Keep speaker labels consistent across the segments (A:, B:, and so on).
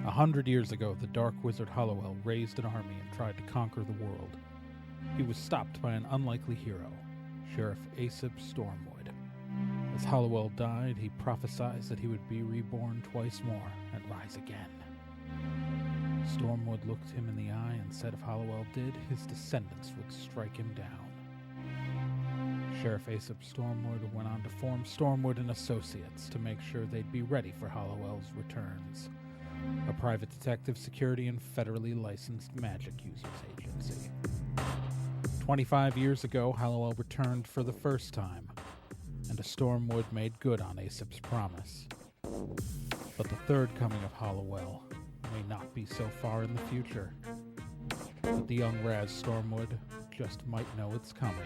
A: 100 years ago, the dark wizard Hollowell raised an army and tried to conquer the world. He was stopped by an unlikely hero, Sheriff Aesop Stormwood. As Hollowell died, he prophesied that he would be reborn twice more and rise again. Stormwood looked him in the eye and said if Hollowell did, his descendants would strike him down. Sheriff Aesop Stormwood went on to form Stormwood and Associates to make sure they'd be ready for Hollowell's returns. A private detective, security, and federally licensed magic users agency. 25 years ago, Hollowell returned for the first time, and a Stormwood made good on Aesop's promise. But the third coming of Hollowell may not be so far in the future. But the young Raz Stormwood just might know it's coming,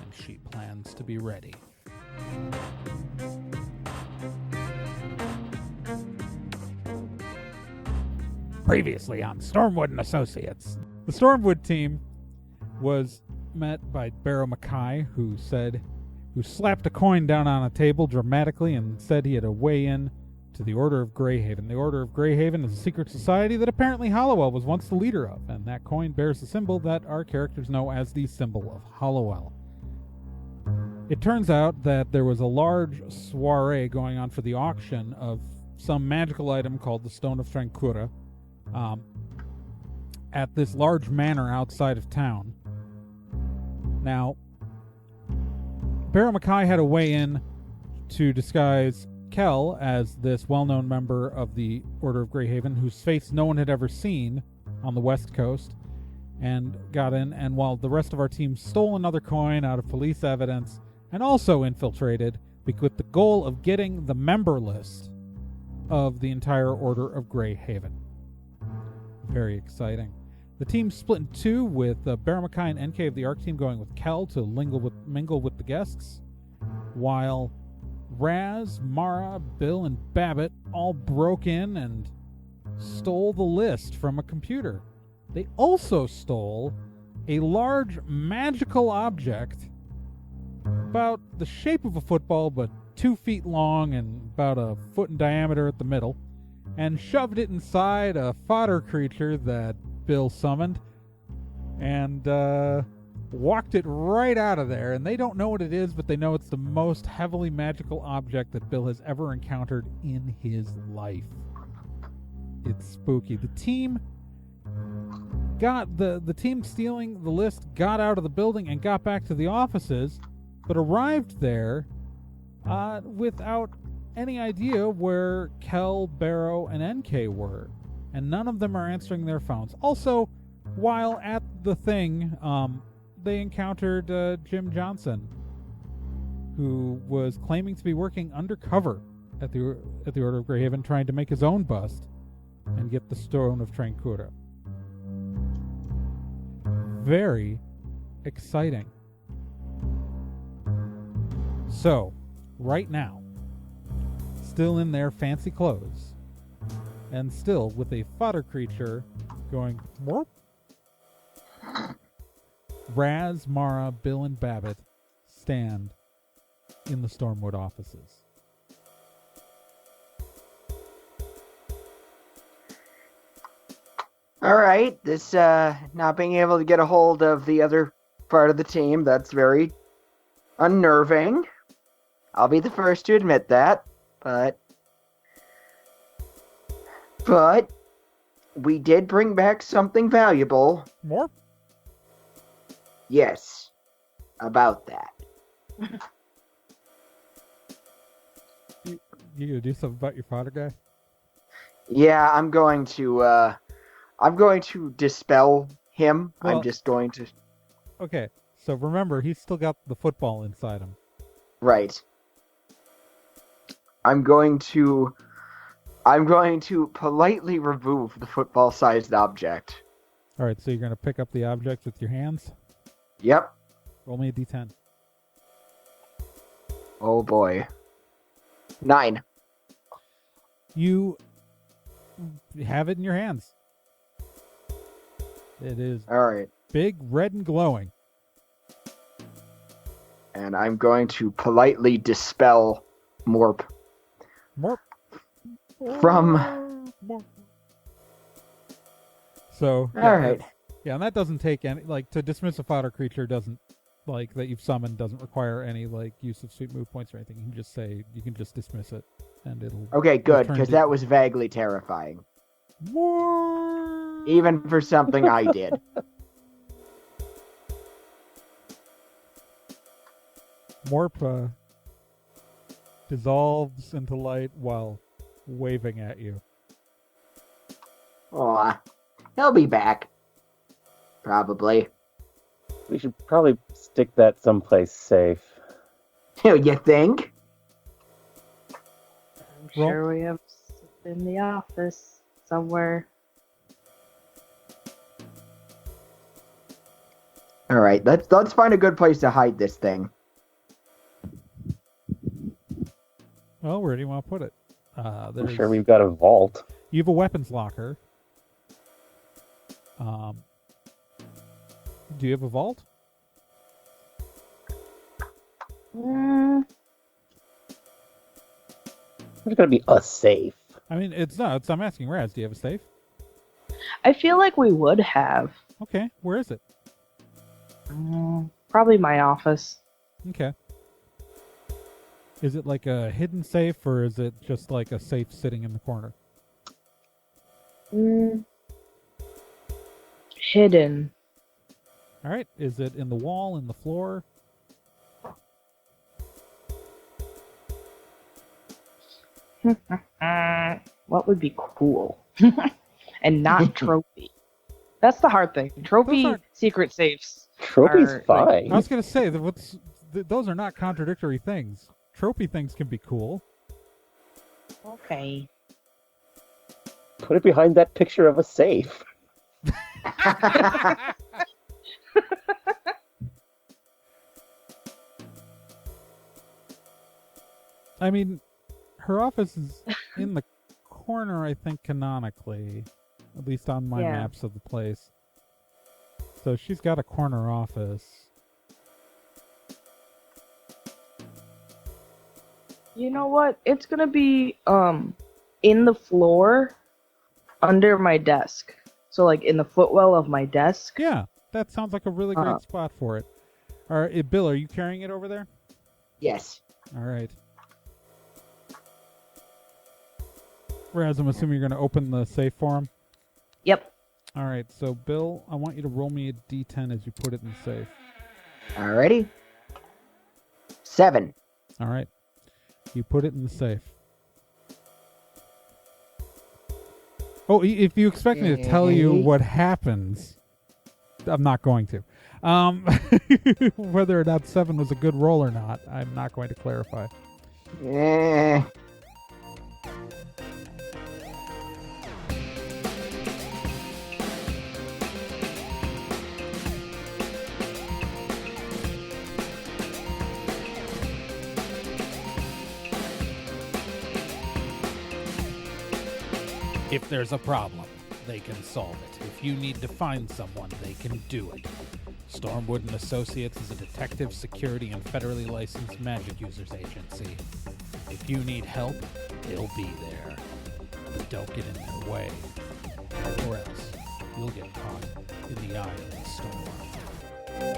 A: and she plans to be ready. Previously on Stormwood and Associates. The Stormwood team was met by Barrow Mackay, who slapped a coin down on a table dramatically and said he had a way in to the Order of Greyhaven. The Order of Greyhaven is a secret society that apparently Hollowell was once the leader of, and that coin bears the symbol that our characters know as the symbol of Hollowell. It turns out that there was a large soiree going on for the auction of some magical item called the Stone of Trancura, at this large manor outside of town. Now, Barrow Mackay had a way in to disguise Kell as this well-known member of the Order of Greyhaven, whose face no one had ever seen on the West Coast, and got in, and while the rest of our team stole another coin out of police evidence, and also infiltrated with the goal of getting the member list of the entire Order of Greyhaven. Very exciting. The team split in two, with Barrow Mackay and NK of the ARC team going with Kell to mingle with the guests, while Raz, Mara, Bill, and Babbitt all broke in and stole the list from a computer. They also stole a large magical object about the shape of a football, but 2 feet long and about a foot in diameter at the middle, and shoved it inside a fodder creature that Bill summoned, and walked it right out of there. And they don't know what it is, but they know it's the most heavily magical object that Bill has ever encountered in his life. It's spooky. The team stealing the list got out of the building and got back to the offices, but arrived there without any idea where Kell, Barrow, and NK were, and none of them are answering their phones. Also, while at the thing, they encountered Jim Johnson, who was claiming to be working undercover at the Order of Greyhaven, trying to make his own bust and get the Stone of Trancura. Very exciting. So, right now, still in their fancy clothes, and still with a fodder creature going morp, Raz, Mara, Bill, and Babbitt stand in the Stormwood offices.
B: All right, this not being able to get a hold of the other part of the team, that's very unnerving. I'll be the first to admit that, but we did bring back something valuable.
A: More?
B: Yes, about that.
A: You gonna do something about your fodder guy?
B: Yeah, I'm going to dispel him.
A: Well,
B: I'm just going to...
A: Okay, so remember, he's still got the football inside him.
B: Right. I'm going to politely remove the football-sized object.
A: Alright, so you're gonna pick up the object with your hands?
B: Yep.
A: Roll me a d10.
B: Oh boy. 9.
A: You have it in your hands. It is
B: Alright.
A: big, red, and glowing.
B: And I'm going to politely dispel Morp
A: Morp.
B: from
A: So
B: All
A: yeah,
B: right.
A: yeah, and that doesn't take any to dismiss a fodder creature doesn't that you've summoned doesn't require any use of sweet move points or anything. You can just dismiss it, and it'll
B: Okay, good,
A: return
B: because
A: to
B: that was vaguely terrifying,
A: War.
B: even for something I did.
A: Morp dissolves into light while waving at you.
B: Aw, he'll be back. Probably.
C: We should probably stick that someplace safe.
B: You think?
D: I'm
A: Roll.
D: sure we have in the office somewhere.
B: All right, let's find a good place to hide this thing.
A: Well, where do you want to put it?
C: I'm sure we've got a vault.
A: You have a weapons locker. Do you have a vault?
D: Mm,
C: There's gonna be a safe.
A: I mean, I'm asking Raz. Do you have a safe?
D: I feel like we would have.
A: Okay, where is it?
D: Probably my office.
A: Okay. Is it like a hidden safe, or is it just like a safe sitting in the corner?
D: Hidden.
A: All right. Is it in the wall, in the floor?
D: What would be cool? And not trophy. That's the hard thing. Trophy
A: aren't-
D: secret safes.
C: Trophy's
D: are,
C: fine.
A: I was gonna say that those are not contradictory things. Trophy things can be cool.
D: Okay.
C: Put it behind that picture of a safe.
A: I mean, her office is in the corner, I think, canonically. At least on my
D: Yeah.
A: maps of the place. So she's got a corner office.
D: You know what? It's gonna be in the floor under my desk. So like in the footwell of my desk.
A: Yeah, that sounds like a really great spot for it. All right, Bill, are you carrying it over there?
B: Yes.
A: All right. Raz, I'm assuming you're going to open the safe for him?
D: Yep.
A: All right, so Bill, I want you to roll me a d10 as you put it in the safe.
B: Alrighty. 7.
A: All right. You put it in the safe. Oh, if you expect me to tell you what happens, I'm not going to. Whether or not 7 was a good roll or not, I'm not going to clarify.
B: Eh.
A: If there's a problem, they can solve it. If you need to find someone, they can do it. Stormwood and Associates is a detective, security, and federally licensed magic users agency. If you need help, they'll be there. But don't get in their way, or else you'll get caught in the eye of the storm.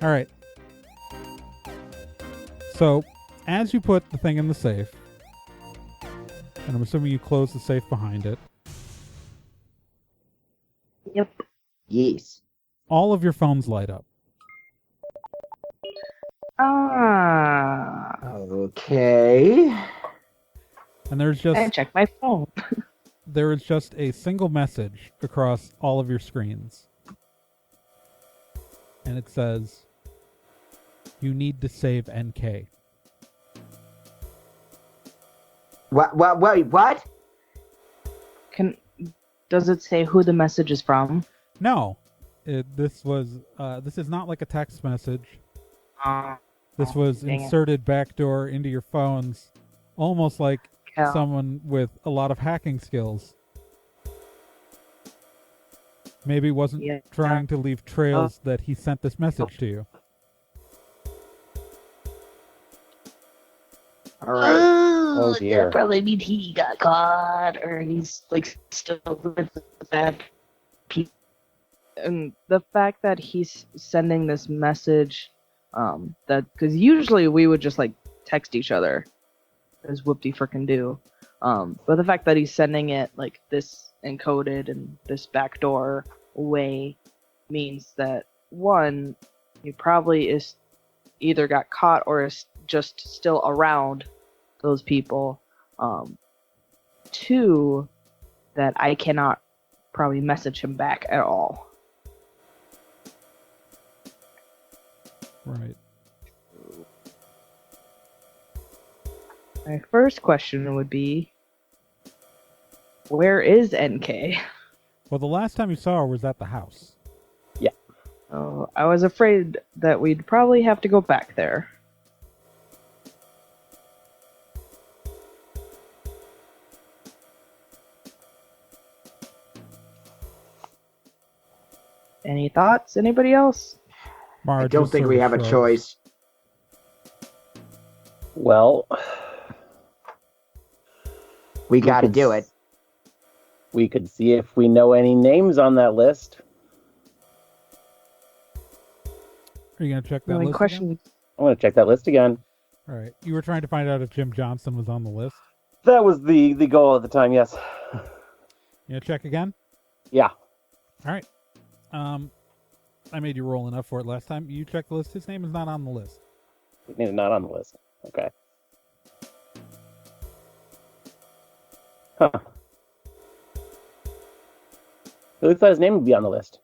A: All right. So, as you put the thing in the safe, and I'm assuming you close the safe behind it,
D: Yep.
B: Yes.
A: all of your phones light up.
B: Okay.
A: And there's
D: I
A: just
D: check my phone.
A: there is just a single message across all of your screens. And it says, "You need to save NK."
B: What? Wait, what?
D: Does it say who the message is from?
A: No, this is not like a text message. This was
D: dang it.
A: inserted backdoor into your phones, almost like
D: Cal.
A: someone with a lot of hacking skills. Maybe wasn't
D: Yeah.
A: trying to leave trails that he sent this message to you.
B: All right.
C: Oh, dear.
D: That probably means he got caught, or he's like still with the bad people. And the fact that he's sending this message, that because usually we would just like text each other, as whoop-de frickin' do. But the fact that he's sending it like this encoded and this backdoor way means that one, he probably is either got caught or is just still around those people. Two, that I cannot probably message him back at all.
A: Right.
D: My first question would be, where is NK?
A: Well, the last time you saw her was at the house.
D: Oh, I was afraid that we'd probably have to go back there. Any thoughts? Anybody else?
A: Mara
B: I don't
A: just
B: think
A: sort
B: we
A: of
B: have a
A: shrugs.
B: choice.
C: Well,
B: We got to
C: could
B: do it.
C: we could see if we know any names on that list.
A: Are you going to check
D: The
A: that
D: only
A: list
D: question.
A: again?
C: I'm going to check that list again.
A: All right. You were trying to find out if Jim Johnson was on the list.
C: That was the goal at the time, yes.
A: You going to check again?
C: Yeah.
A: All right. I made you roll enough for it last time. You check the list. His name is not on the list.
C: He's not on the list. Okay. Huh. It looks like his name would be on the list.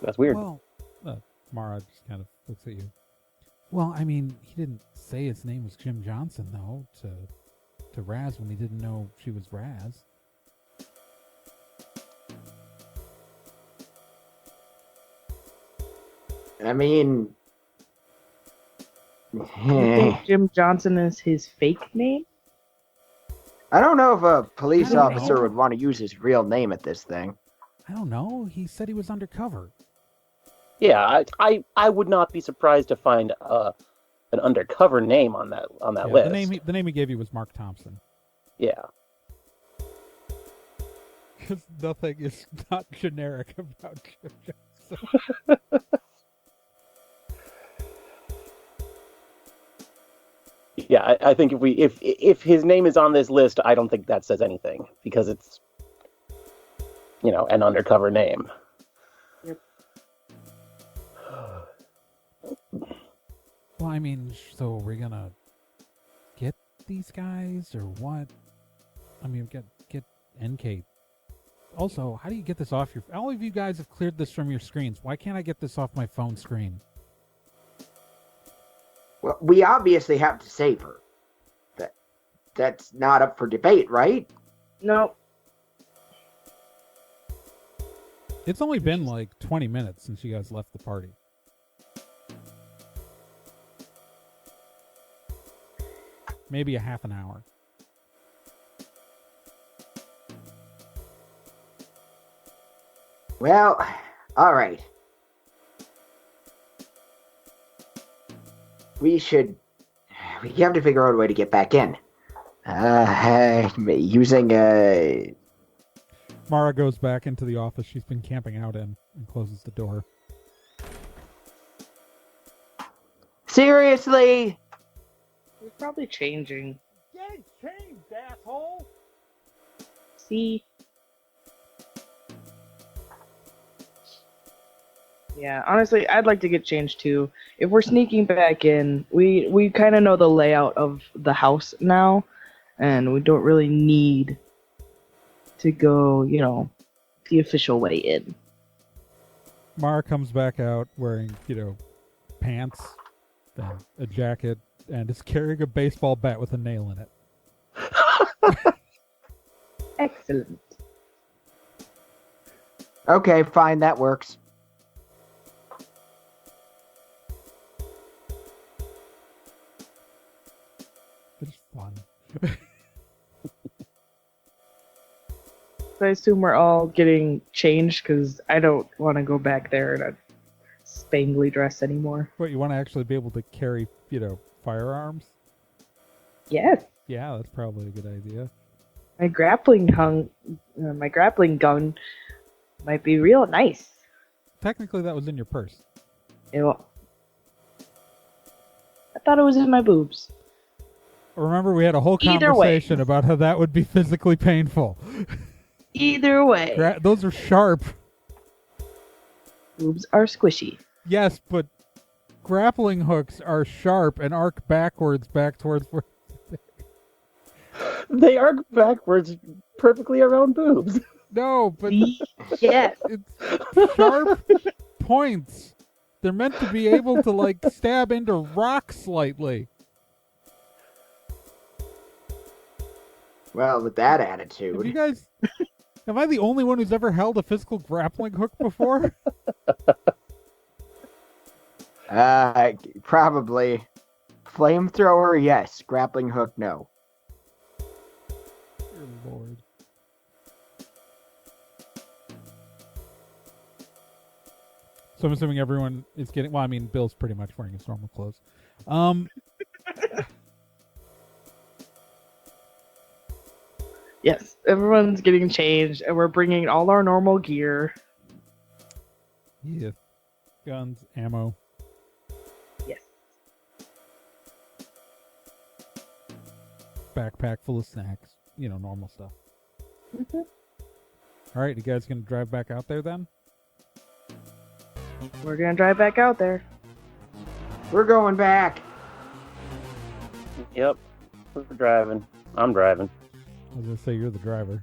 C: That's weird.
A: Well, Mara just kind of looks at you. Well, I mean, he didn't say his name was Jim Johnson, though, to Raz when he didn't know she was Raz.
B: I mean,
D: You think Jim Johnson is his fake name?
B: I don't know if a police
A: I don't
B: officer
A: know.
B: would want to use his real name at this thing.
A: I don't know. He said he was undercover.
C: Yeah, I would not be surprised to find an undercover name on that
A: Yeah,
C: list.
A: the name he gave you was Mark Thompson.
C: Yeah.
A: Because nothing is not generic about Jim Johnson.
C: Yeah, I think if his name is on this list, I don't think that says anything because it's an undercover name.
D: Yep.
A: Well, I mean, so we're gonna get these guys or what? I mean, get NK. Also, how do you get this off your? All of you guys have cleared this from your screens. Why can't I get this off my phone screen?
B: Well, we obviously have to save her. That's not up for debate, right?
D: No.
A: It's only been like 20 minutes since you guys left the party. Maybe a half an hour.
B: Well, all right. We have to figure out a way to get back in. Using a...
A: Mara goes back into the office she's been camping out in and closes the door.
B: Seriously?
D: He's probably changing.
A: Get it changed, asshole!
D: See? Yeah, honestly, I'd like to get changed too. If we're sneaking back in, we kind of know the layout of the house now, and we don't really need to go, the official way in.
A: Mara comes back out wearing, pants, then a jacket, and is carrying a baseball bat with a nail in it.
D: Excellent.
B: Okay, fine, that works.
D: So I assume we're all getting changed because I don't want to go back there in a spangly dress anymore.
A: What, you want to actually be able to carry, firearms?
D: Yes,
A: Yeah, that's probably a good idea.
D: my my grappling gun might be real nice.
A: Technically, that was in your purse.
D: I thought it was in my boobs.
A: Remember, we had a whole
D: Either way.
A: conversation about how that would be physically painful.
D: Either way,
A: Those are sharp.
D: boobs are squishy.
A: Yes, but grappling hooks are sharp and arc backwards back towards where...
C: They arc backwards perfectly around boobs.
A: No, but
D: Yeah.
A: it's sharp points. They're meant to be able to, stab into rock slightly.
B: Well, with that
A: Have you
B: attitude,
A: guys... Am I the only one who's ever held a physical grappling hook before?
B: probably flamethrower, yes. Grappling hook, no.
A: Dear Lord. So I'm assuming everyone is getting... Well, I mean, Bill's pretty much wearing his normal clothes.
D: Yes, everyone's getting changed, and we're bringing all our normal gear.
A: Yeah. Guns, ammo.
D: Yes.
A: Backpack full of snacks. Normal stuff.
D: Mhm.
A: All right, you guys gonna drive back out there then?
D: We're gonna drive back out there.
B: We're going back.
C: Yep. We're driving. I'm driving.
A: I was gonna say you're the driver.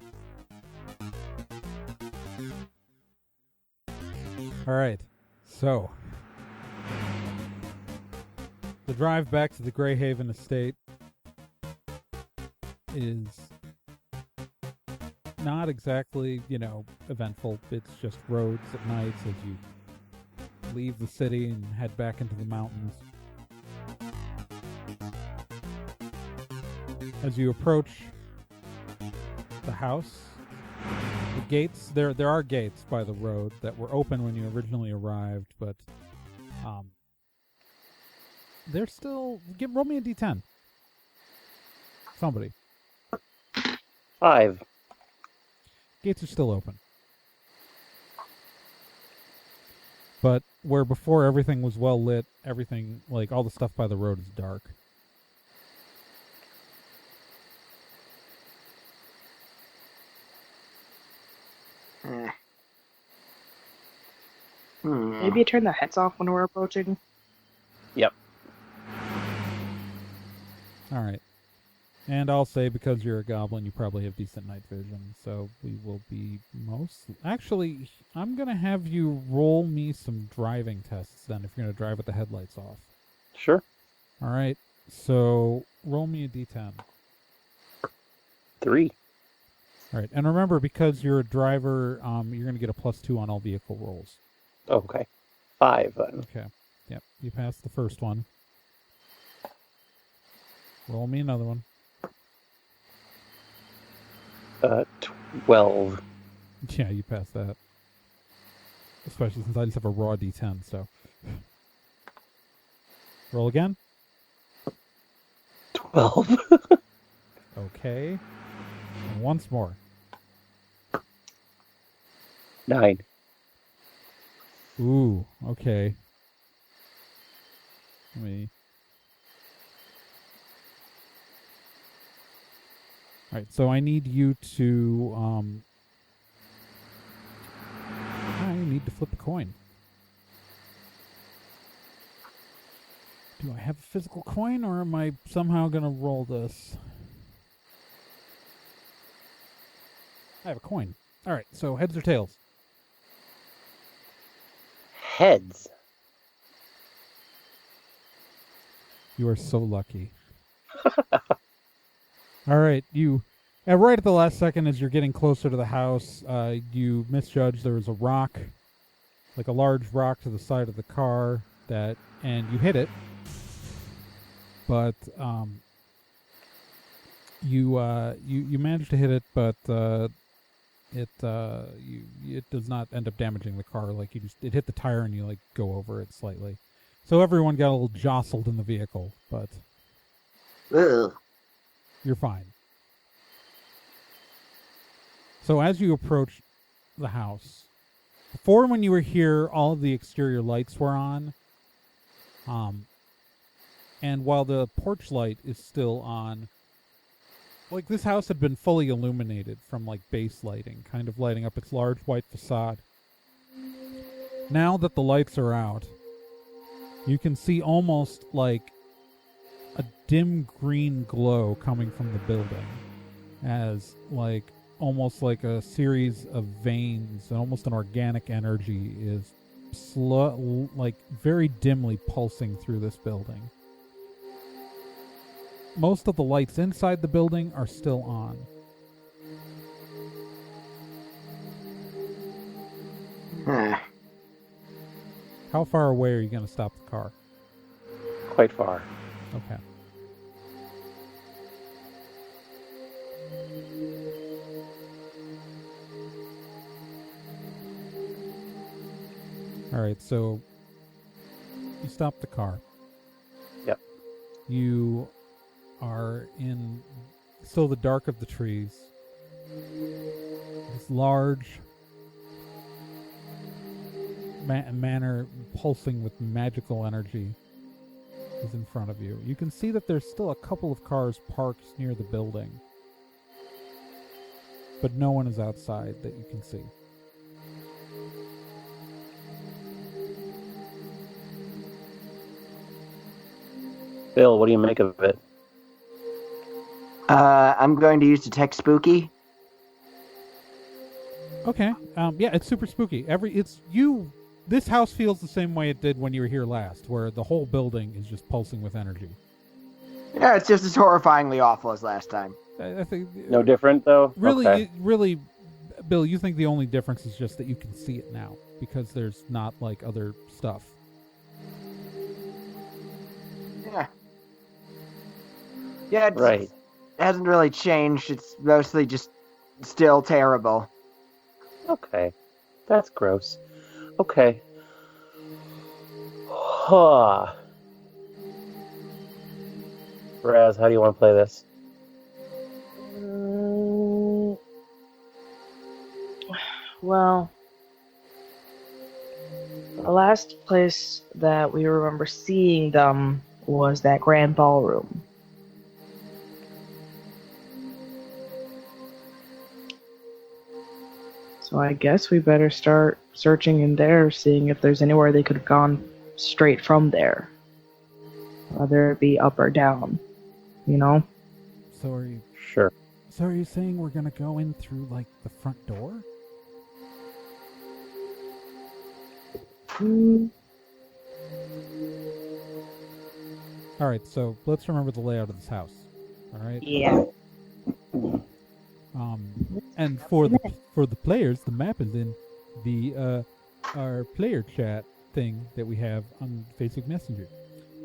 A: All right, so the drive back to the Greyhaven estate is not exactly, eventful. It's just roads at nights as you leave the city and head back into the mountains. As you approach the house, the gates, there are gates by the road that were open when you originally arrived, but they're still... Roll me a d10. Somebody.
C: 5.
A: Gates are still open. But where before everything was well lit, everything, all the stuff by the road is dark.
D: Maybe you turn the heads off when we're approaching.
C: Yep.
A: All right. And I'll say, because you're a goblin, you probably have decent night vision, so we will be Actually, I'm going to have you roll me some driving tests then, if you're going to drive with the headlights off.
C: Sure.
A: All right. So, roll me a d10.
C: 3.
A: All right. And remember, because you're a driver, you're going to get a +2 on all vehicle rolls.
C: Okay. 5 then.
A: Okay. Yep. You passed the first one. Roll me another one.
C: 12.
A: Yeah, you passed that. Especially since I just have a raw d10, so. Roll again.
C: 12.
A: Okay. And once more.
C: 9.
A: Ooh, okay. Let me... Alright, so I need you to, I need to flip a coin. Do I have a physical coin, or am I somehow gonna roll this? I have a coin. Alright, so heads or tails?
C: Heads.
A: You are so lucky. All right, right at the last second, as you're getting closer to the house, you misjudged. There was a rock, like a large rock to the side of the car, and you hit it. But you manage to hit it, but it does not end up damaging the car. Like it hit the tire and you like go over it slightly. So everyone got a little jostled in the vehicle, but
B: Ugh.
A: you're fine. So as you approach the house, before when you were here, all of the exterior lights were on. And while the porch light is still on, like this house had been fully illuminated from like base lighting, kind of lighting up its large white facade. Now that the lights are out, you can see almost like a dim green glow coming from the building, as like almost like a series of veins and almost an organic energy is slow, like very dimly pulsing through this building. Most of the lights inside the building are still on.
B: Huh.
A: How far away are you going to stop the car?
C: Quite far.
A: Okay. All right, so you stop the car.
C: Yep.
A: You are in still the dark of the trees. This large manor pulsing with magical energy is in front of you. You can see that there's still a couple of cars parked near the building, but no one is outside that you can see.
C: Bill, what do you make of it?
B: I'm going to use Detect Spooky.
A: Okay. Yeah, it's super spooky. This house feels the same way it did when you were here last, where the whole building is just pulsing with energy.
B: Yeah, it's just as horrifyingly awful as last time.
A: I think
C: No different, though?
A: really,
C: Okay.
A: really, Bill, you think the only difference is just that you can see it now because there's not like other stuff.
B: Yeah. Yeah,
C: Right.
B: it hasn't really changed. It's mostly just still terrible.
C: Okay. That's gross. Okay. Huh. Raz, how do you want to play this?
D: Well, the last place that we remember seeing them was that grand ballroom. So I guess we better start searching in there, seeing if there's anywhere they could have gone straight from there. Whether it be up or down, you know?
A: So are you
C: Sure.
A: saying we're gonna go in through like the front door? All right, so let's remember the layout of this house. All right.
D: Yeah.
A: And for the players, the map is in the our player chat thing that we have on Facebook Messenger.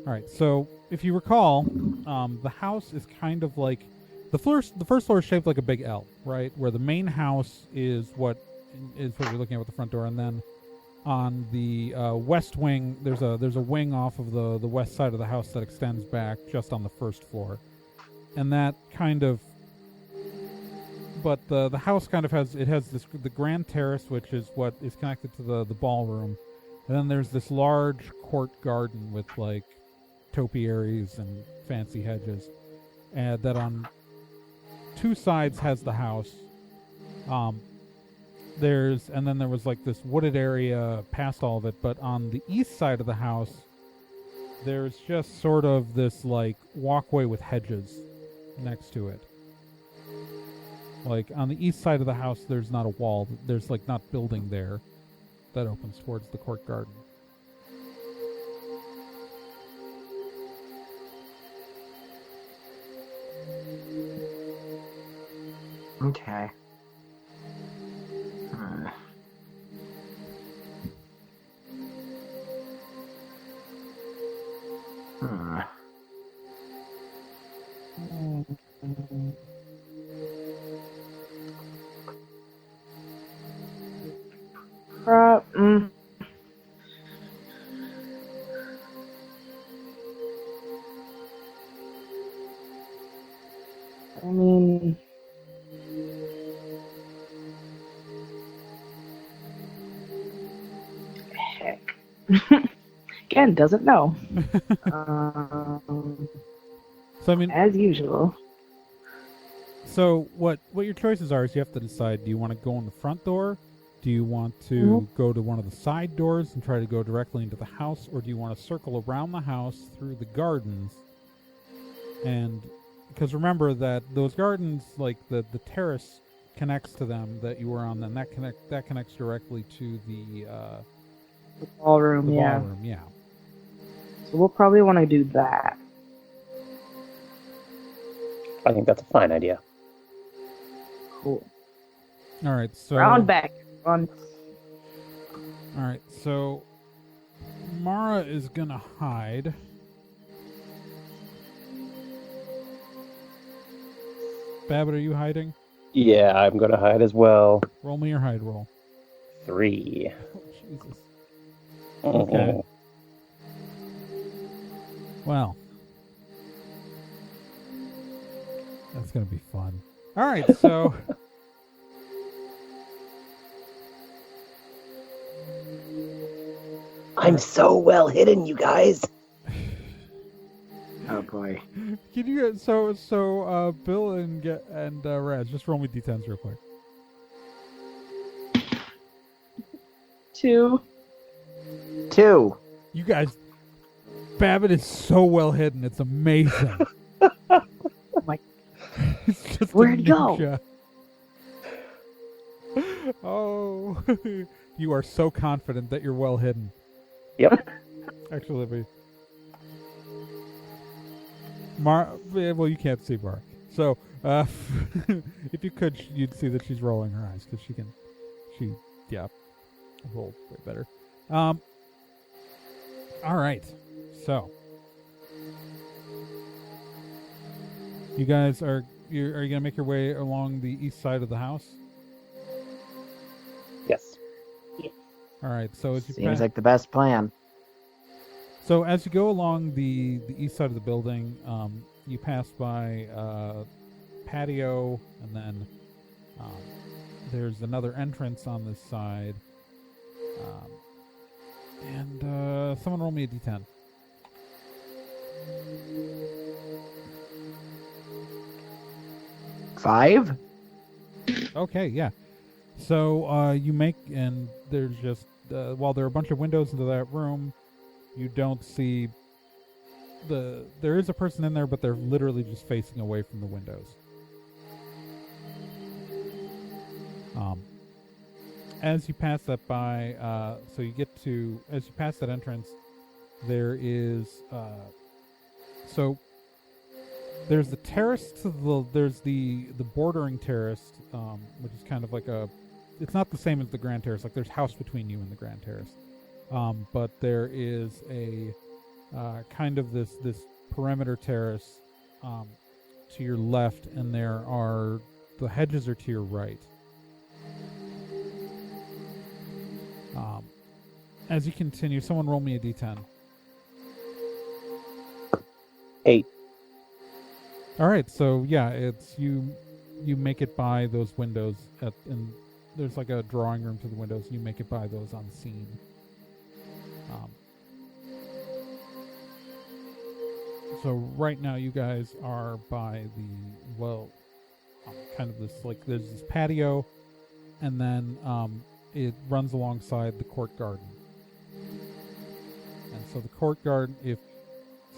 A: All right, so if you recall, the house is kind of like the first floor is shaped like a big L, right? Where the main house is what you're looking at with the front door, and then on the west wing, there's a wing off of the west side of the house that extends back just on the first floor, and that kind of. But the house kind of has the grand terrace, which is what is connected to the ballroom, and then there's this large court garden with like topiaries and fancy hedges, and that on two sides has the house. And then there was like this wooded area past all of it, but on the east side of the house, there's just sort of this like walkway with hedges next to it. Like on the east side of the house, there's not a wall. There's like not building there that opens towards the court garden.
B: Okay.
D: Mm. I mean, heck. Again, doesn't know.
A: So I mean,
D: As usual.
A: so what your choices are is you have to decide: do you want to go in the front door? Do you want to go to one of the side doors and try to go directly into the house, or do you want to circle around the house through the gardens? And because remember that those gardens, like the terrace connects to them that you were on, then that connects directly to the
D: Ballroom, yeah.
A: ballroom. Yeah.
D: So we'll probably want to do that.
C: I think that's a fine idea.
D: Cool.
A: All right. So
D: Round back. On.
A: All right. So Mara is gonna hide. Babbitt, are you hiding?
C: Yeah, I'm gonna hide as well.
A: Roll me your hide roll.
C: 3.
A: Oh, Jesus.
C: Mhm.
A: Okay. Well, that's gonna be fun. All right, so
C: I'm so well hidden, you guys.
B: Oh boy.
A: can you Bill and Raz, just roll me d10s real quick.
D: 2.
B: 2.
A: You guys, Babbitt is so well hidden. It's amazing.
D: My-
A: It's just a
D: Where'd he go?
A: ninja. Oh, you are so confident that you're well hidden.
C: Yep.
A: Actually, let me. Well, you can't see Mar. So, if you could, you'd see that she's rolling her eyes because she rolled way better. All right. So, you guys are you gonna make your way along the east side of the house?
C: Yes.
A: All right. So as you
B: Seems like the best plan.
A: So as you go along the east side of the building, you pass by patio, and then there's another entrance on this side. And someone roll me a d10.
B: Five?
A: Okay, yeah. So you make, and there's just while there are a bunch of windows into that room, you don't see there is a person in there, but they're literally just facing away from the windows. As you pass that by, so you get to, as you pass that entrance, there is, so there's the terrace to there's the bordering terrace, which is kind of like it's not the same as the Grand Terrace, like there's house between you and the Grand Terrace. But there is a kind of this perimeter terrace to your left, and the hedges are to your right. As you continue, someone roll me a d10.
C: 8.
A: All right, so yeah, it's you make it by those windows and there's like a drawing room to the windows. You make it by those unseen. So right now you guys are by kind of this, like, there's this patio, and then it runs alongside the court garden. And so the court garden,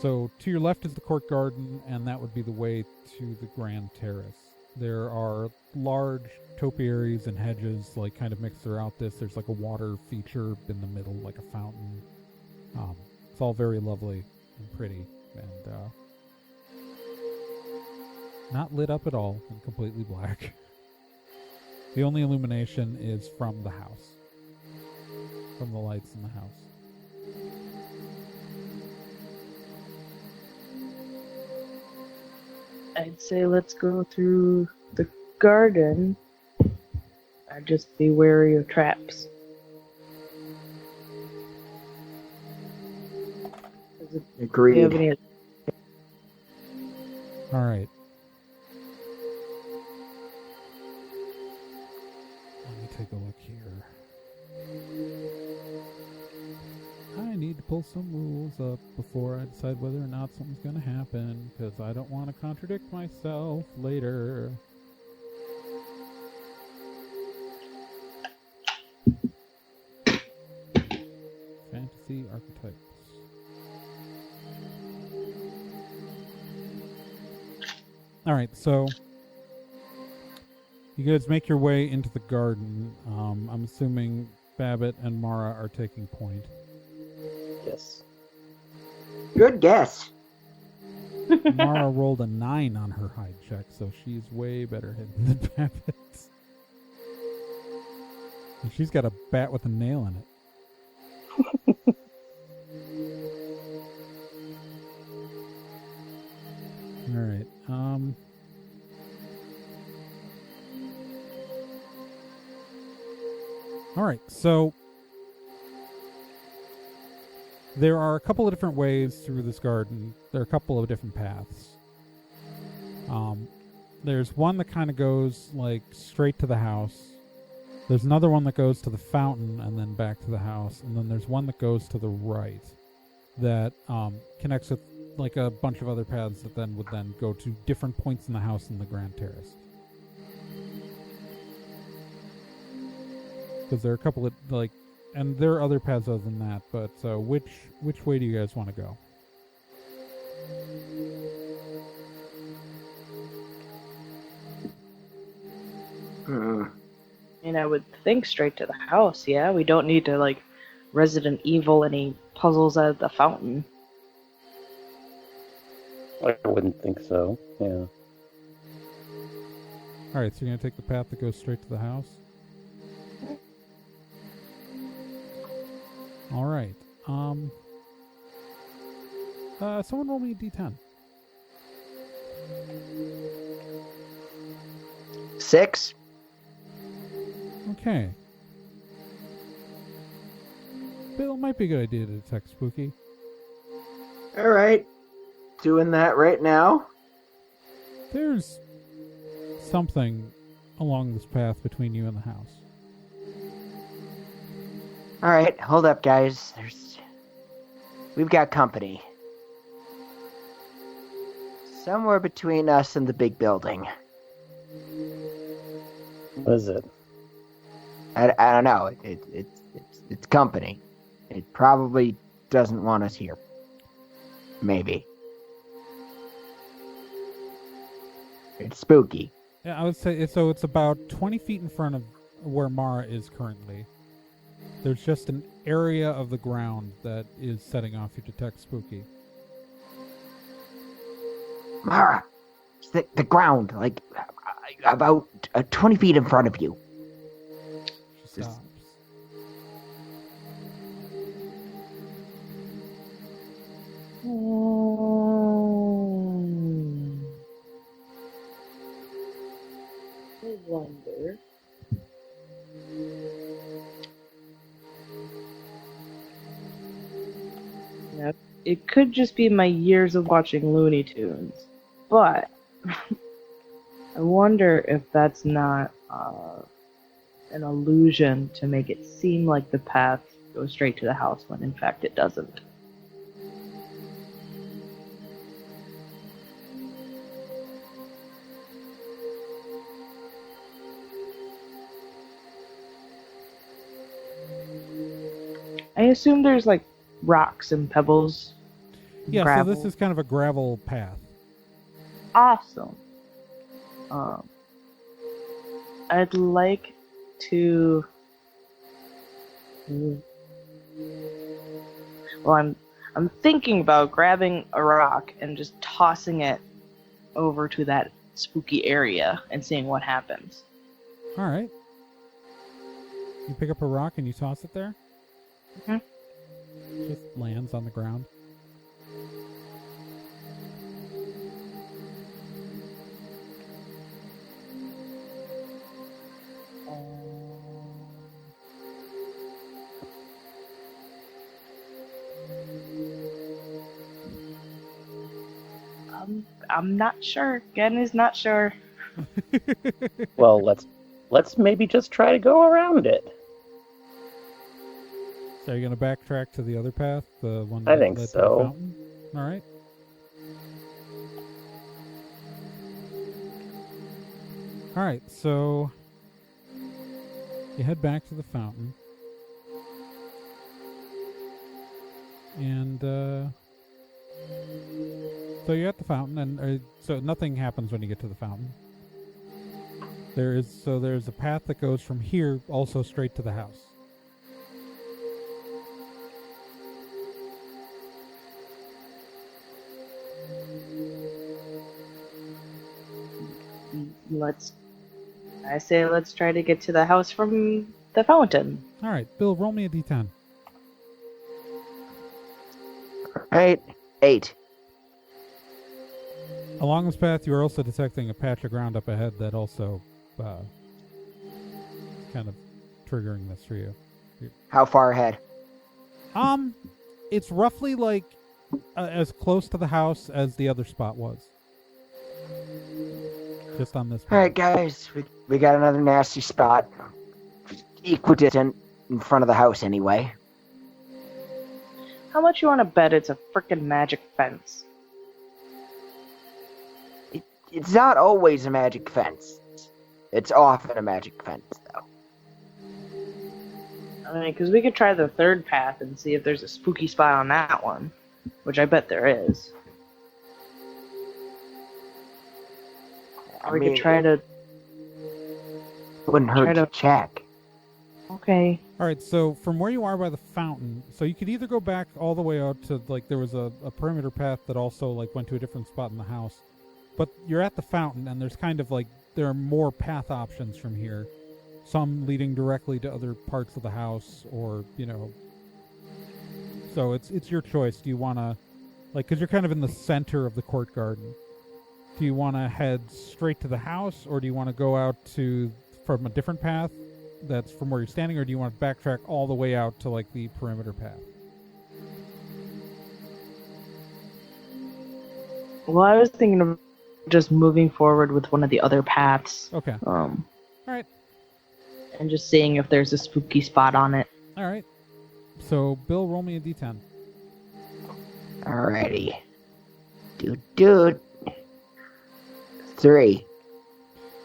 A: so to your left is the court garden, and that would be the way to the Grand Terrace. There are large topiaries and hedges, like, kind of mixed throughout this. There's like a water feature in the middle, like a fountain. It's all very lovely and pretty, and not lit up at all, and completely black. The only illumination is from the house, from the lights in the house.
D: I'd say let's go through the garden. I'd just be wary of traps. Do you
B: Agreed.
D: have any?
A: All right. Let me take a look here. I need to pull some rules up before I decide whether or not something's going to happen, because I don't want to contradict myself later. Fantasy archetypes. All right, so you guys make your way into the garden. I'm assuming Babbitt and Mara are taking point.
C: Yes.
B: Good guess.
A: Mara rolled a 9 on her hide check, so she's way better hidden than Babbitt. And she's got a bat with a nail in it. All right. All right. So there are a couple of different ways through this garden. There are a couple of different paths. There's one that kind of goes like straight to the house. There's another one that goes to the fountain and then back to the house, and then there's one that goes to the right that connects with like a bunch of other paths that then would then go to different points in the house in the Grand Terrace. Because there are a couple of like, and there are other paths other than that. But which way do you guys want to go?
D: I mean, I would think straight to the house. Yeah, we don't need to like Resident Evil any puzzles at the fountain.
C: I wouldn't think so. Yeah.
A: All right, so you're gonna take the path that goes straight to the house. All right. Someone roll me a d10.
B: 6.
A: Okay. Bill, might be a good idea to detect Spooky.
B: All right. Doing that right now.
A: There's something along this path between you and the house.
B: All right, hold up, guys. We've got company. Somewhere between us and the big building.
C: What is it?
B: I don't know. It's company. It probably doesn't want us here. Maybe. It's spooky.
A: Yeah, I would say so. It's about 20 feet in front of where Mara is currently. There's just an area of the ground that is setting off your detect Spooky.
B: Mara, it's the ground, like about 20 feet in front of you.
A: She stops.
D: I wonder. Now, it could just be my years of watching Looney Tunes, but I wonder if that's not an illusion to make it seem like the path goes straight to the house when in fact it doesn't. I assume there's like rocks and pebbles.
A: Yeah,
D: gravel.
A: so this is kind of a gravel path.
D: Awesome. I'd like to. Well, I'm thinking about grabbing a rock and just tossing it over to that spooky area and seeing what happens.
A: All right. You pick up a rock and you toss it there?
D: Mhm.
A: Just lands on the ground.
D: I'm not sure. Gen is not sure.
C: Well, let's maybe just try to go around it.
A: So are you going to backtrack to the other path? The one
C: I
A: that
C: think
A: led to
C: so.
A: the fountain? All right. All right, so you head back to the fountain. And so you're at the fountain, and so nothing happens when you get to the fountain. There's a path that goes from here also straight to the house.
D: Let's try to get to the house from the fountain.
A: All right, Bill, roll me a d10.
B: Right. 8.
A: Along this path, you are also detecting a patch of ground up ahead that also kind of triggering this for you.
B: How far ahead?
A: It's roughly like as close to the house as the other spot was. Just on this.
B: All right, guys, we got another nasty spot. Equidistant in front of the house, anyway.
D: How much you want to bet it's a frickin' magic fence?
B: It's not always a magic fence. It's often a magic fence, though.
D: I mean, because we could try the third path and see if there's a spooky spot on that one, which I bet there is. Or we could try to...
B: Wouldn't hurt to check.
D: Okay.
A: All right, so from where you are by the fountain, so you could either go back all the way out to, like, there was a perimeter path that also, like, went to a different spot in the house. But you're at the fountain, and there's kind of, like, there are more path options from here. Some leading directly to other parts of the house, or, you know... So it's your choice. Do you want to, like, because you're kind of in the center of the court garden. Do you want to head straight to the house, or do you want to go out from a different path that's from where you're standing, or do you want to backtrack all the way out to, like, the perimeter path?
D: Well, I was thinking of just moving forward with one of the other paths.
A: Okay.
D: All
A: right.
D: And just seeing if there's a spooky spot on it.
A: All right. So, Bill, roll me a d10.
B: Alrighty. Dude. 3.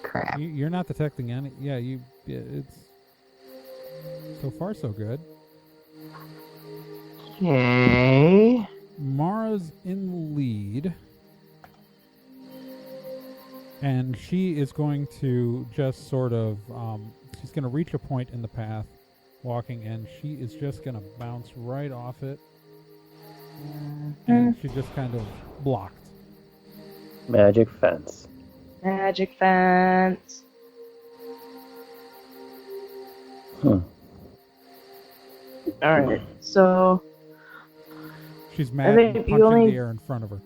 B: Crap.
A: You're not detecting any. Yeah, it's so far so good.
B: Okay.
A: Mara's in the lead, and she is going to just sort of she's going to reach a point in the path walking, and she is just going to bounce right off it, and she just kind of blocked.
C: Magic fence.
D: Magic fence. Alright, so...
A: She's mad and punching the air in front of her.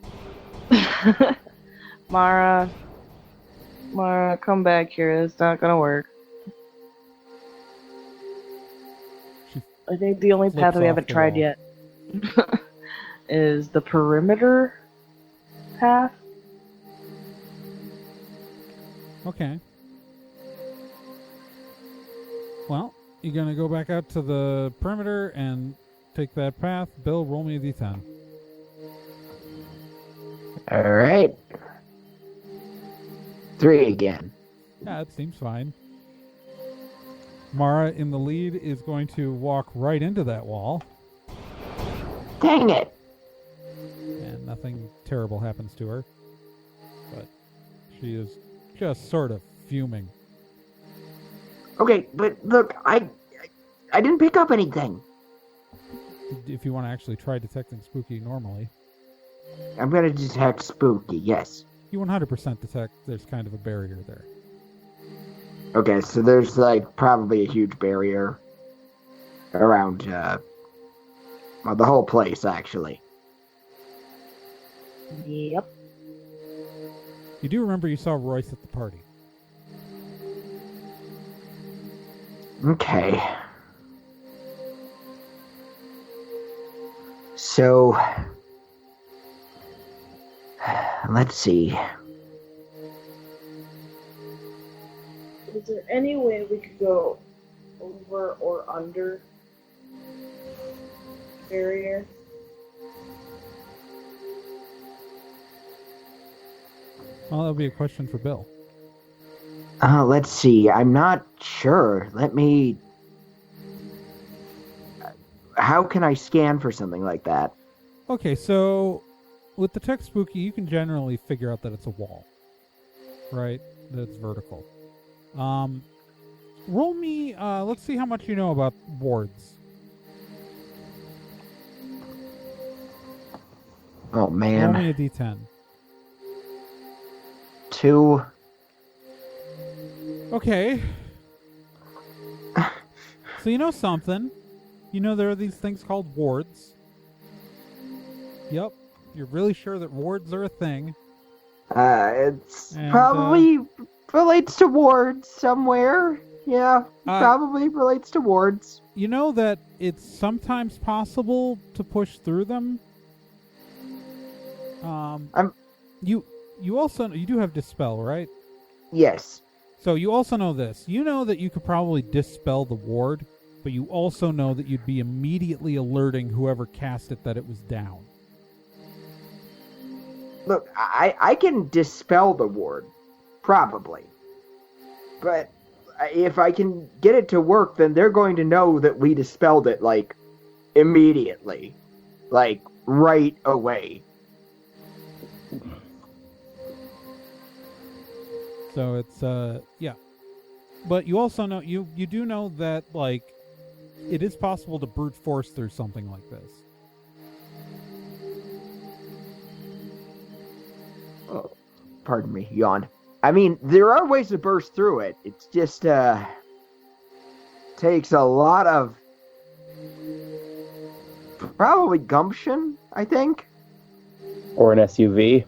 D: Mara, come back here. It's not gonna work. I think the only path we haven't tried yet is the perimeter path.
A: Okay. Well, you're gonna go back out to the perimeter and take that path. Bill, roll me a d10.
B: Alright. 3 again.
A: Yeah, it seems fine. Mara in the lead is going to walk right into that wall.
B: Dang it!
A: And nothing terrible happens to her. But she is just sort of fuming.
B: Okay, but look, I didn't pick up anything.
A: If you want to actually try detecting spooky normally.
B: I'm gonna detect spooky, yes.
A: You 100% detect there's kind of a barrier there.
B: Okay, so there's, like, probably a huge barrier around, well, the whole place, actually.
D: Yep.
A: You do remember you saw Royce at the party.
B: Okay. So, Let's see.
E: Is there any way we could go over or under barrier?
A: Well, that would be a question for Bill.
B: Let's see. I'm not sure. Let me. How can I scan for something like that?
A: Okay, so with the tech spooky, you can generally figure out that it's a wall, right? That it's vertical. Roll me. Let's see how much you know about wards.
B: Oh
A: Roll
B: man.
A: me a d10.
B: 2.
A: Okay. So you know something. You know there are these things called wards. Yep. You're really sure that wards are a thing.
B: It's
A: And,
B: probably relates to wards somewhere. Yeah,
A: Uh,
B: probably relates to wards.
A: You know that it's sometimes possible to push through them. You also you do have dispel, right?
B: Yes.
A: So you also know this. You know that you could probably dispel the ward, but you also know that you'd be immediately alerting whoever cast it that it was down.
B: Look, I can dispel the ward, probably. But if I can get it to work, then they're going to know that we dispelled it, like, immediately. Like, right away.
A: So it's yeah. But you also know you do know that like it is possible to brute force through something like this.
B: Oh, pardon me, yawn. I mean, there are ways to burst through it. It's just, takes a lot of probably gumption, I think.
C: Or an SUV.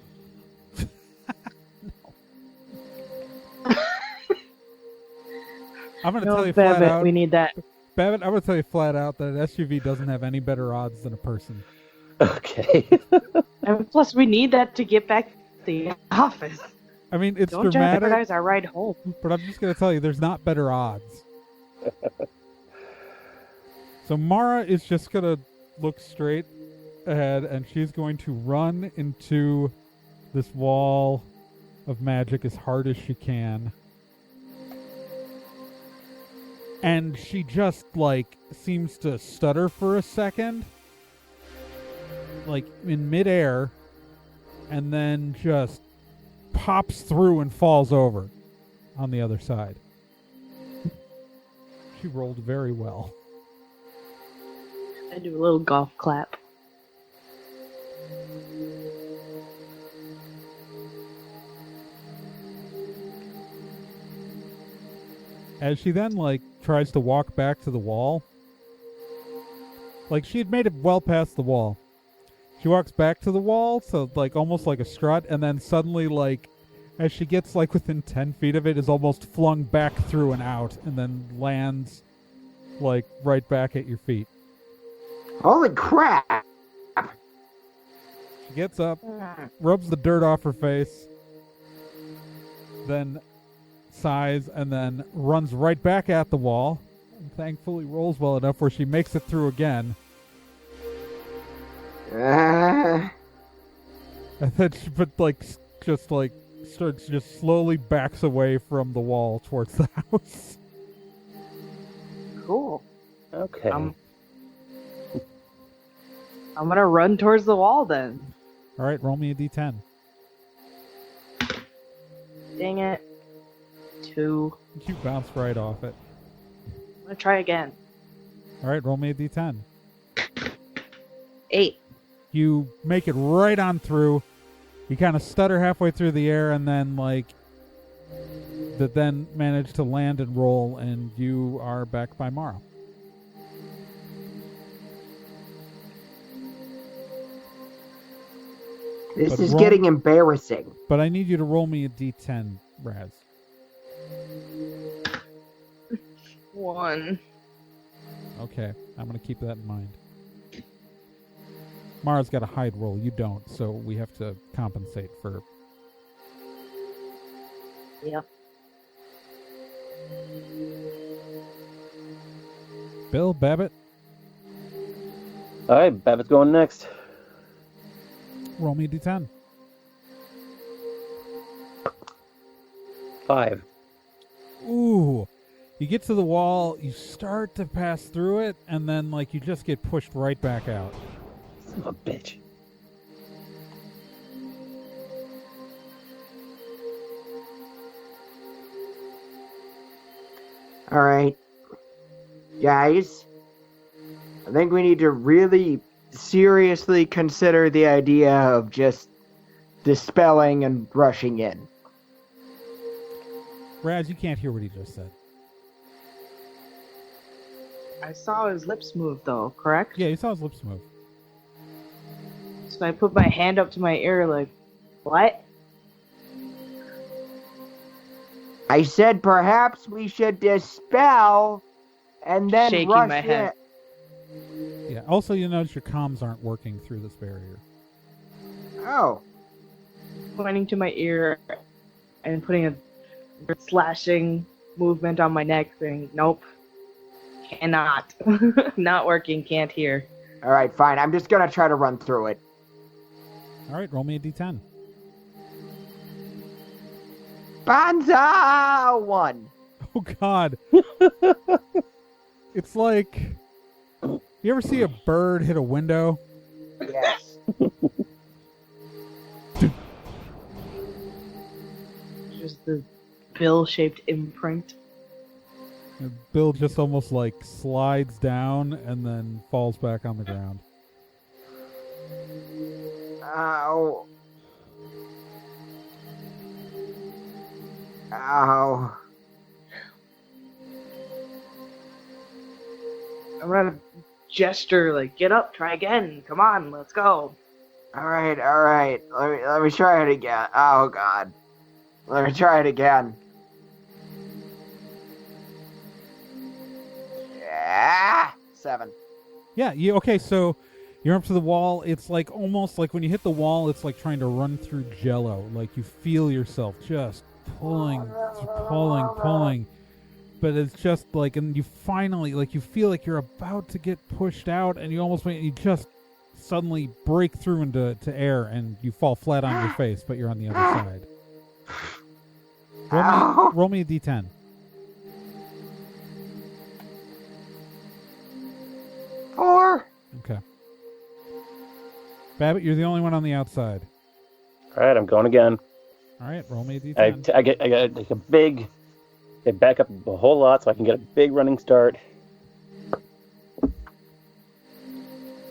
A: I'm gonna
D: No,
A: tell you flat
D: Babbitt,
A: out.
D: we need that.
A: Babbitt, I'm gonna tell you flat out that an SUV doesn't have any better odds than a person.
C: Okay.
D: And plus, we need that to get back to the office.
A: I mean, it's
D: Don't
A: dramatic,
D: jeopardize our ride home.
A: but I'm just gonna tell you, there's not better odds. So Mara is just gonna look straight ahead, and she's going to run into this wall of magic as hard as she can. And she just, like, seems to stutter for a second, like, in midair, and then just pops through and falls over on the other side. She rolled very well.
D: I do a little golf clap.
A: As she then, like, tries to walk back to the wall, like, she had made it well past the wall. She walks back to the wall, so, like, almost like a strut, and then suddenly, like, as she gets, like, within 10 feet of it, is almost flung back through and out, and then lands, like, right back at your feet.
B: Holy crap!
A: She gets up, rubs the dirt off her face, then sighs, and then runs right back at the wall, and thankfully rolls well enough where she makes it through again. And then she, but like, just like, starts just slowly backs away from the wall towards the house.
D: Cool.
C: Okay.
D: I'm gonna run towards the wall then.
A: All right, roll me a d10.
D: Dang it. 2.
A: You bounce right off it.
D: I'm gonna try again.
A: All right, roll me a d10.
D: 8.
A: You make it right on through. You kind of stutter halfway through the air, and then like, then manage to land and roll, and you are back by Mara.
B: This
A: But
B: is
A: roll-
B: getting embarrassing.
A: But I need you to roll me a d10, Raz.
D: 1.
A: Okay, I'm going to keep that in mind. Mara's got a hide roll. You don't, so we have to compensate for
D: Yep.
A: Bill, Babbitt,
C: All right, Babbitt's going next.
A: roll me a d10.
C: 5.
A: Ooh. You get to the wall, you start to pass through it, and then, like, you just get pushed right back out.
C: Son of a bitch.
B: All right, guys. I think we need to really seriously consider the idea of just dispelling and rushing in.
A: Raz, you can't hear what he just said.
D: I saw his lips move, though, correct?
A: Yeah, you saw his lips move.
D: So I put my hand up to my ear, like, what?
B: I said perhaps we should dispel and then
D: Shaking
B: rush
D: my head.
A: Yeah, also you notice your comms aren't working through this barrier.
B: in. Oh,
D: Pointing to my ear and putting a slashing movement on my neck, saying, nope, cannot. Not working, can't hear.
B: all right, fine. I'm just gonna try to run through it.
A: All right, roll me a d10.
B: Banza 1.
A: Oh, God. It's like... You ever see a bird hit a window?
B: Yes.
D: Just the bill-shaped imprint.
A: And Bill just almost, like, slides down and then falls back on the ground.
B: Ow. Ow.
D: I'm gonna gesture, like, get up, try again, come on, let's go.
B: All right. Let me try it again. Oh God. Let me try it again. Yeah. 7.
A: Yeah, okay, so you're up to the wall. It's like almost like when you hit the wall, it's like trying to run through jello. Like you feel yourself just pulling. But it's just like, and you finally, like, you feel like you're about to get pushed out, and you almost, you just suddenly break through into air, and you fall flat on your face, but you're on the other side. Roll me a d10.
B: 4.
A: Okay. Babbitt, you're the only one on the outside.
C: All right, I'm going again.
A: All right, roll me a d10.
C: I get like a big. I back up a whole lot so I can get a big running start.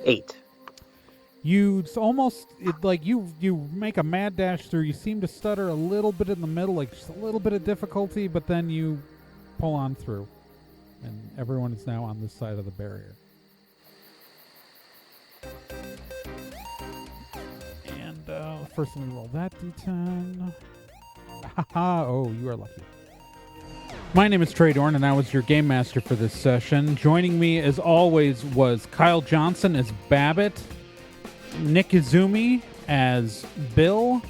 C: 8.
A: It's almost like you make a mad dash through. You seem to stutter a little bit in the middle, like just a little bit of difficulty, but then you pull on through, and everyone is now on this side of the barrier. And first, let me roll that d10. Haha! Oh, you are lucky. My name is Trey Dorn, and I was your game master for this session. Joining me, as always, was Kyle Johnson as Babbitt, Nick Izumi as Bill,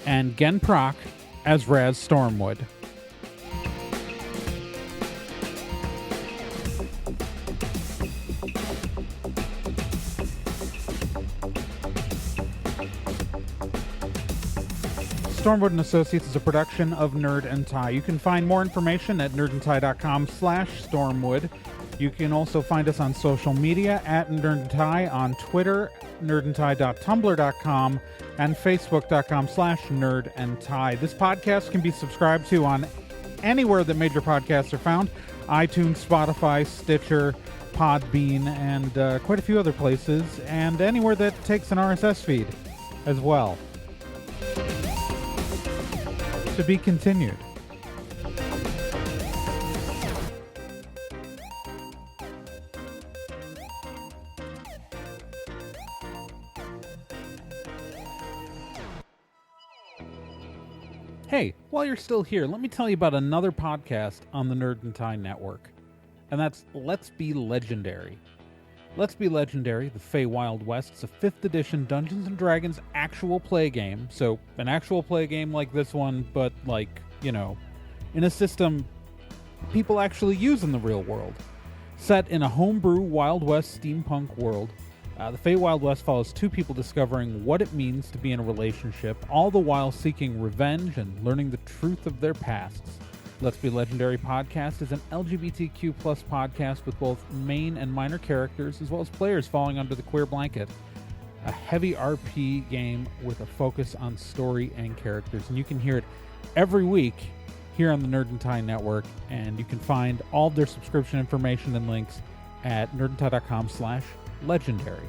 A: and Gen Proc as Raz Stormwood. Stormwood and Associates is a production of Nerd and Tie. You can find more information at nerdandtie.com/Stormwood. You can also find us on social media at Nerd and Tie on Twitter, nerdandtie.tumblr.com, and facebook.com/nerdandtie. This podcast can be subscribed to on anywhere that major podcasts are found: iTunes, Spotify, Stitcher, Podbean, and quite a few other places, and anywhere that takes an RSS feed as well. To be continued. Hey, while you're still here, let me tell you about another podcast on the Nerd and Tie Network, and that's Let's Be Legendary. Let's Be Legendary, the Feywild West, is a 5th edition Dungeons & Dragons actual play game. So, an actual play game like this one, but, like, in a system people actually use in the real world. Set in a homebrew Wild West steampunk world, the Fate Wild West follows two people discovering what it means to be in a relationship, all the while seeking revenge and learning the truth of their pasts. Let's Be Legendary podcast is an LGBTQ+ podcast with both main and minor characters, as well as players falling under the queer blanket. A heavy RP game with a focus on story and characters, and you can hear it every week here on the Nerd and Tie Network, and you can find all of their subscription information and links at nerdandtie.com/legendary.